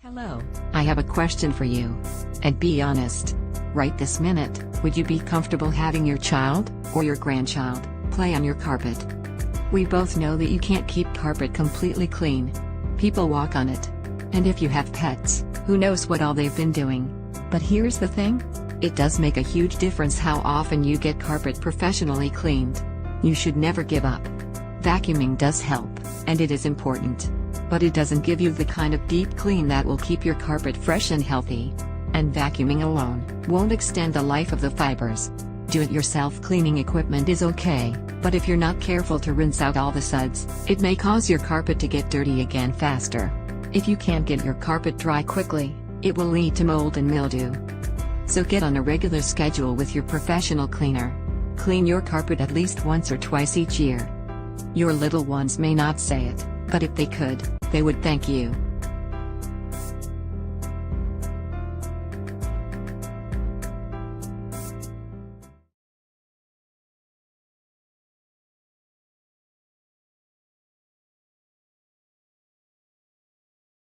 Hello, I have a question for you. And be honest. Right this minute, would you be comfortable having your child, or your grandchild, play on your carpet? We both know that you can't keep carpet completely clean. People walk on it. And if you have pets, who knows what all they've been doing. But here's the thing. It does make a huge difference how often you get carpet professionally cleaned. You should never give up. Vacuuming does help, and it is important. But it doesn't give you the kind of deep clean that will keep your carpet fresh and healthy. And vacuuming alone won't extend the life of the fibers. Do-it-yourself cleaning equipment is okay, but if you're not careful to rinse out all the suds, it may cause your carpet to get dirty again faster. If you can't get your carpet dry quickly, it will lead to mold and mildew. So get on a regular schedule with your professional cleaner. Clean your carpet at least once or twice each year. Your little ones may not say it, but if they could, they would thank you.